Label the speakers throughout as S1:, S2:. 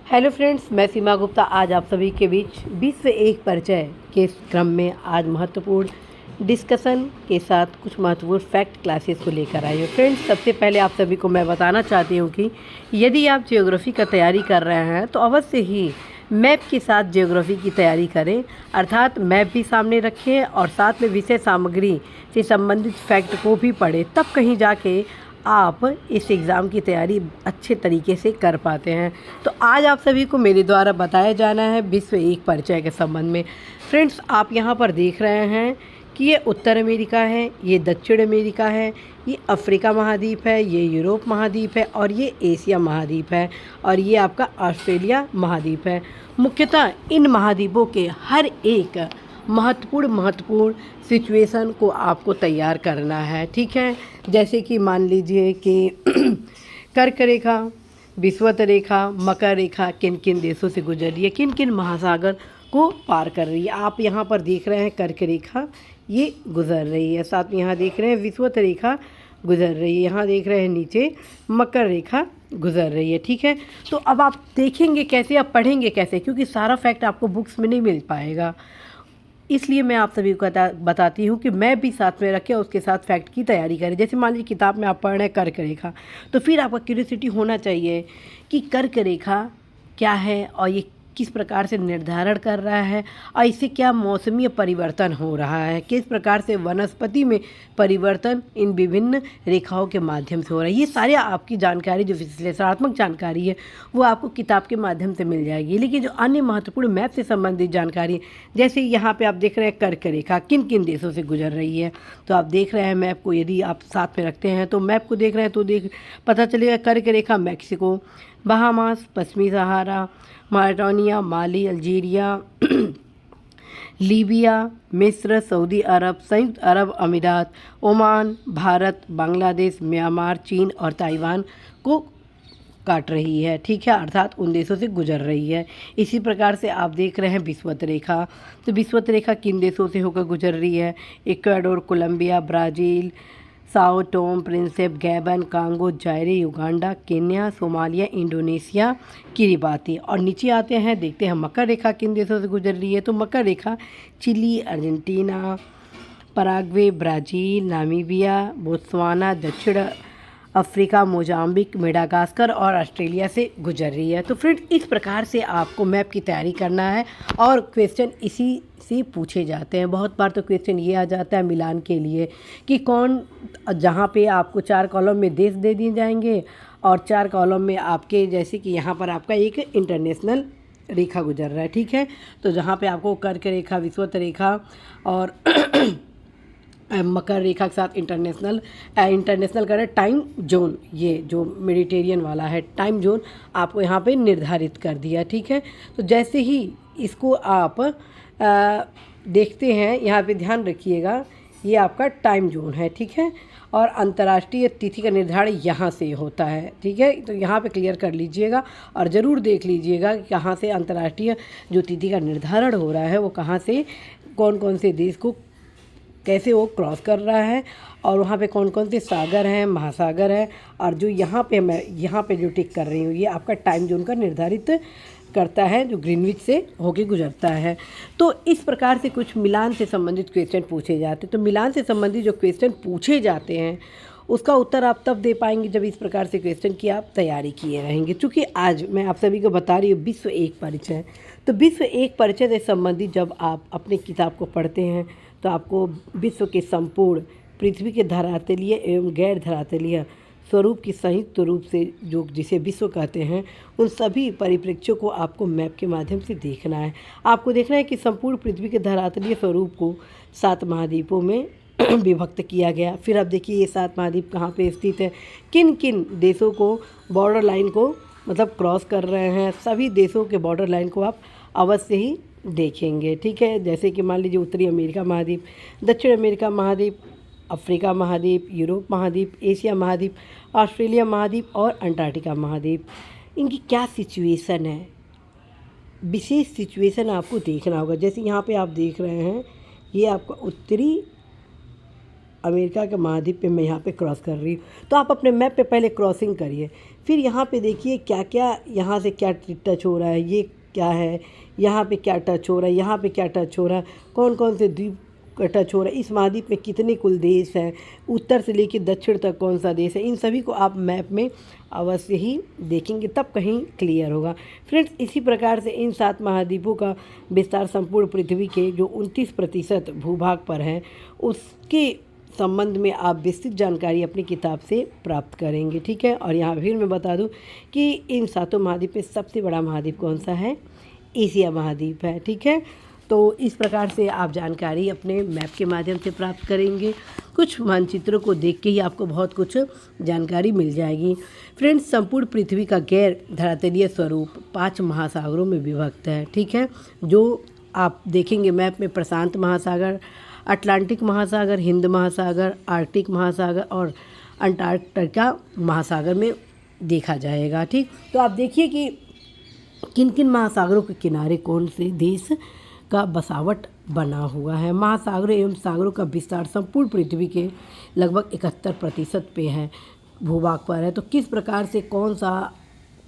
S1: Hello friends, मैं सीमा गुप्ता आज आप सभी के बीच विश्व एक परिचय के क्रम में आज महत्वपूर्ण डिस्कशन के साथ कुछ महत्वपूर्ण फैक्ट क्लासेस को लेकर आई हूँ। फ्रेंड्स, सबसे पहले आप सभी को मैं बताना चाहती हूँ कि यदि आप जियोग्राफी का तैयारी कर रहे हैं तो अवश्य ही मैप के साथ जियोग्राफी की तैयारी करें, अर्थात मैप भी सामने रखें और साथ में विषय सामग्री से संबंधित फैक्ट को भी पढ़ें, तब कहीं जाके आप इस एग्ज़ाम की तैयारी अच्छे तरीके से कर पाते हैं। तो आज आप सभी को मेरे द्वारा बताया जाना है विश्व एक परिचय के संबंध में। फ्रेंड्स, आप यहाँ पर देख रहे हैं कि ये उत्तर अमेरिका है, ये दक्षिण अमेरिका है, ये अफ्रीका महाद्वीप है, ये यूरोप महाद्वीप है और ये एशिया महाद्वीप है और ये आपका ऑस्ट्रेलिया महाद्वीप है। मुख्यतः इन महाद्वीपों के हर एक महत्वपूर्ण सिचुएशन को आपको तैयार करना है, ठीक है। जैसे कि मान लीजिए कि कर्क रेखा, विषुवत रेखा, मकर रेखा किन किन देशों से गुजर रही है, किन किन महासागर को पार कर रही है। आप यहाँ पर देख रहे हैं कर्क रेखा ये गुजर रही है, साथ में यहाँ देख रहे हैं विषुवत रेखा गुजर रही है, यहाँ देख रहे हैं नीचे मकर रेखा गुजर रही है, ठीक है। तो अब आप देखेंगे कैसे, आप पढ़ेंगे कैसे, क्योंकि सारा फैक्ट आपको बुक्स में नहीं मिल पाएगा। इसलिए मैं आप सभी को बताती हूँ कि मैं भी साथ में रखें, उसके साथ फैक्ट की तैयारी करें। जैसे मान लीजिए किताब में आप पढ़ रहे हैं कर्क रेखा, तो फिर आपका क्यूरियोसिटी होना चाहिए कि कर्क रेखा क्या है और ये किस प्रकार से निर्धारण कर रहा है और इससे क्या मौसमी परिवर्तन हो रहा है, किस प्रकार से वनस्पति में परिवर्तन इन विभिन्न रेखाओं के माध्यम से हो रहा है। ये सारी आपकी जानकारी जो विश्लेषणात्मक जानकारी है वो आपको किताब के माध्यम से मिल जाएगी। लेकिन जो अन्य महत्वपूर्ण मैप से संबंधित जानकारी है, जैसे यहाँ पे आप देख रहे हैं कर्क रेखा किन किन देशों से गुजर रही है, तो आप देख रहे हैं मैप को, यदि आप साथ में रखते हैं तो मैप को देख रहे हैं तो पता चलेगा कर्क रेखा मैक्सिको, बहामास, पश्चिमी सहारा, मॉरिटानिया, माली, अल्जीरिया, लीबिया, मिस्र, सऊदी अरब, संयुक्त अरब अमीरात, ओमान, भारत, बांग्लादेश, म्यांमार, चीन और ताइवान को काट रही है, ठीक है, अर्थात उन देशों से गुजर रही है। इसी प्रकार से आप देख रहे हैं विषुवत रेखा, तो विषुवत रेखा किन देशों से होकर गुजर रही है, Ecuador, Colombia, Brazil, Sao Tome, Principe, Gabon, Congo, Zaire, Uganda, Kenya, Somalia, Indonesia, Kiribati. और नीचे आते हैं, देखते हैं मकर रेखा किन देशों से गुजर रही है, तो मकर रेखा Chile, Argentina, Paraguay, Brazil, Namibia, Botswana, दक्षिण अफ्रीका, मोजाम्बिक, मेडागास्कर और ऑस्ट्रेलिया से गुजर रही है। तो फ्रेंड, इस प्रकार से आपको मैप की तैयारी करना है और क्वेश्चन इसी से पूछे जाते हैं। बहुत बार तो क्वेश्चन ये आ जाता है मिलान के लिए कि कौन, जहाँ पे आपको 4 कॉलम में देश दे दिए जाएंगे और 4 कॉलम में आपके, जैसे कि यहाँ पर आपका एक इंटरनेशनल रेखा गुजर रहा है, ठीक है। तो जहाँ पे आपको कर्क रेखा, विषुवत रेखा और मकर रेखा के साथ इंटरनेशनल कर टाइम जोन, ये जो मेडिटेरियन वाला है टाइम जोन आपको यहाँ पे निर्धारित कर दिया, ठीक है। तो जैसे ही इसको आप देखते हैं, यहाँ पे ध्यान रखिएगा, ये आपका टाइम जोन है, ठीक है, और अंतर्राष्ट्रीय तिथि का निर्धारण यहाँ से होता है, ठीक है। तो यहाँ पे क्लियर कर लीजिएगा और ज़रूर देख लीजिएगा कि कहाँ से अंतर्राष्ट्रीय जो तिथि का निर्धारण हो रहा है वो कहाँ से, कौन कौन से देश को कैसे वो क्रॉस कर रहा है और वहाँ पे कौन कौन से सागर हैं, महासागर हैं। और जो यहाँ पे मैं यहाँ पे जो टिक कर रही हूँ ये आपका टाइम जोन का निर्धारित करता है, जो ग्रीनविच से होके गुजरता है। तो इस प्रकार से कुछ मिलान से संबंधित क्वेश्चन पूछे जाते हैं। तो मिलान से संबंधित जो क्वेश्चन पूछे जाते हैं उसका उत्तर आप तब दे पाएंगे जब इस प्रकार से क्वेश्चन की आप तैयारी किए रहेंगे। चूँकि आज मैं आप सभी को बता रही हूँ विश्व एक परिचय, तो विश्व एक परिचय से संबंधित जब आप अपनी किताब को पढ़ते हैं तो आपको विश्व के संपूर्ण पृथ्वी के धरातलीय एवं गैर धरातलीय स्वरूप की संयुक्त रूप से जो जिसे विश्व कहते हैं उन सभी परिप्रेक्ष्यों को आपको मैप के माध्यम से देखना है। आपको देखना है कि संपूर्ण पृथ्वी के धरातलीय स्वरूप को 7 महाद्वीपों में विभक्त किया गया। फिर आप देखिए ये 7 महाद्वीप कहाँ पे स्थित है, किन किन देशों को बॉर्डर लाइन को मतलब क्रॉस कर रहे हैं, सभी देशों के बॉर्डर लाइन को आप अवश्य ही देखेंगे, ठीक है। जैसे कि मान लीजिए उत्तरी अमेरिका महाद्वीप, दक्षिण अमेरिका महाद्वीप, अफ्रीका महाद्वीप, यूरोप महाद्वीप, एशिया महाद्वीप, ऑस्ट्रेलिया महाद्वीप और अंटार्कटिका महाद्वीप, इनकी क्या सिचुएशन है, विशेष सिचुएशन आपको देखना होगा। जैसे यहाँ पे आप देख रहे हैं ये आपका उत्तरी अमेरिका के महाद्वीप पे मैं यहाँ पे क्रॉस कर रही हूँ, तो आप अपने मैप पे पहले क्रॉसिंग करिए, फिर यहाँ पे देखिए क्या क्या यहाँ से क्या टच हो रहा है, ये क्या है, यहाँ पे क्या टच हो रहा है, यहाँ पे क्या टच हो रहा है, कौन कौन से द्वीप का टच हो रहा है, इस महाद्वीप में कितने कुल देश हैं, उत्तर से लेकर दक्षिण तक कौन सा देश है, इन सभी को आप मैप में अवश्य ही देखेंगे, तब कहीं क्लियर होगा। फ्रेंड्स, इसी प्रकार से इन 7 महाद्वीपों का विस्तार संपूर्ण पृथ्वी के जो 29% भूभाग पर है, उसके संबंध में आप विस्तृत जानकारी अपनी किताब से प्राप्त करेंगे। ठीक है, और यहाँ फिर मैं बता दूँ कि इन 7 महाद्वीप में सबसे बड़ा महाद्वीप कौन सा है, एशिया महाद्वीप है। ठीक है, तो इस प्रकार से आप जानकारी अपने मैप के माध्यम से प्राप्त करेंगे। कुछ मानचित्रों को देख के ही आपको बहुत कुछ जानकारी मिल जाएगी। फ्रेंड्स, संपूर्ण पृथ्वी का गैर धरातलीय स्वरूप 5 महासागरों में विभक्त है। ठीक है, जो आप देखेंगे मैप में प्रशांत महासागर, अटलांटिक महासागर, हिंद महासागर, आर्कटिक महासागर और अंटार्कटिका महासागर में देखा जाएगा। ठीक, तो आप देखिए कि किन किन महासागरों के किनारे कौन से देश का बसावट बना हुआ है। महासागरों एवं सागरों का विस्तार संपूर्ण पृथ्वी के लगभग 71% पे है, भूभाग पर है। तो किस प्रकार से कौन सा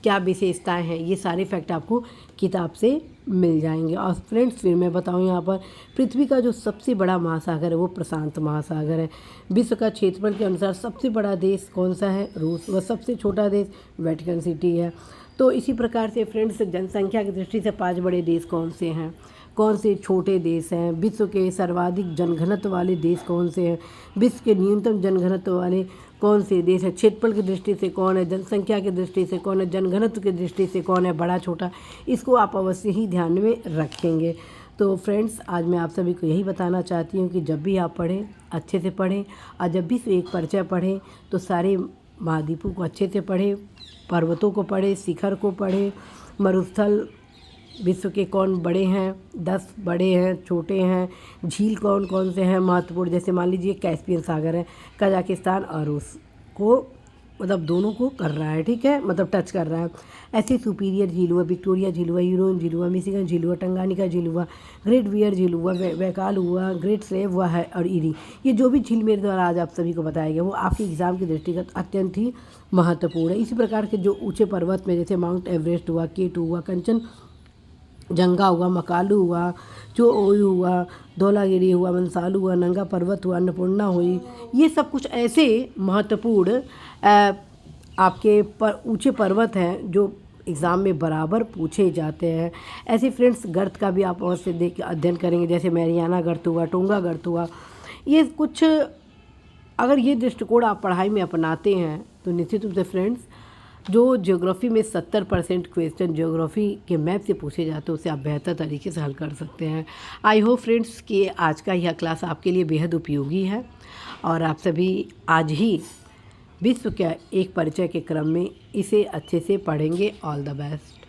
S1: क्या विशेषताएं हैं, ये सारे फैक्ट आपको किताब से मिल जाएंगे। और फ्रेंड्स, फिर मैं बताऊं यहाँ पर पृथ्वी का जो सबसे बड़ा महासागर है वो प्रशांत महासागर है। विश्व का क्षेत्रफल के अनुसार सबसे बड़ा देश कौन सा है, रूस। व सबसे छोटा देश वेटिकन सिटी है। तो इसी प्रकार से फ्रेंड्स, जनसंख्या की दृष्टि से 5 बड़े देश कौन से हैं, कौन से छोटे देश हैं, विश्व के सर्वाधिक जनघनत्व वाले देश कौन से हैं, विश्व के न्यूनतम जनघनत्व वाले कौन से देश हैं, क्षेत्रफल की दृष्टि से कौन है, जनसंख्या की दृष्टि से कौन है, जनघनत्व की दृष्टि से कौन है, बड़ा छोटा, इसको आप अवश्य ही ध्यान में रखेंगे। तो फ्रेंड्स, आज मैं आप सभी को यही बताना चाहती हूँ कि जब भी आप पढ़ें अच्छे से पढ़ें, और जब भी एक परिचय पढ़ें तो सारे महाद्वीपों को अच्छे से पढ़ें, पर्वतों को पढ़ें, शिखर को पढ़ें, मरुस्थल विश्व के कौन बड़े हैं, 10 बड़े हैं, छोटे हैं, झील कौन कौन से हैं महत्वपूर्ण, जैसे मान लीजिए कैस्पियन सागर है, कजाकिस्तान और रूस को मतलब दोनों को कर रहा है। ठीक है, मतलब टच कर रहा है। ऐसे सुपीरियर झील हुआ, विक्टोरिया झील हुआ, यूरोन झील हुआ, मिशिगन झील हुआ, टंगानिका झील हुआ, ग्रेट बियर झील हुआ, वैकाल हुआ, ग्रेट स्लेव हुआ है और इरी। ये जो भी झील मेरे द्वारा आज आप सभी को बताया गया वो आपके एग्जाम की दृष्टिगत अत्यंत ही महत्वपूर्ण है। इसी प्रकार के जो ऊँचे पर्वत में जैसे माउंट एवरेस्ट हुआ, केटू हुआ, कंचन जंगा हुआ, मकालू हुआ, चोओयू हुआ, धौलागिरी हुआ, मंसालू हुआ, नंगा पर्वत हुआ, अन्नपूर्णा हुई, ये सब कुछ ऐसे महत्वपूर्ण आपके ऊंचे पर्वत हैं जो एग्ज़ाम में बराबर पूछे जाते हैं। ऐसे फ्रेंड्स, गर्त का भी आप अवश्य देख अध्ययन करेंगे, जैसे मैरियाना गर्त हुआ, टोंगा गर्त हुआ। ये कुछ अगर ये दृष्टिकोण आप पढ़ाई में अपनाते हैं तो निश्चित रूप से फ्रेंड्स, जो ज्योग्राफी में 70% क्वेश्चन ज्योग्राफी के मैप से पूछे जाते हैं उसे आप बेहतर तरीके से हल कर सकते हैं। आई होप फ्रेंड्स कि आज का यह क्लास आपके लिए बेहद उपयोगी है और आप सभी आज ही विश्व के एक परिचय के क्रम में इसे अच्छे से पढ़ेंगे। All the best.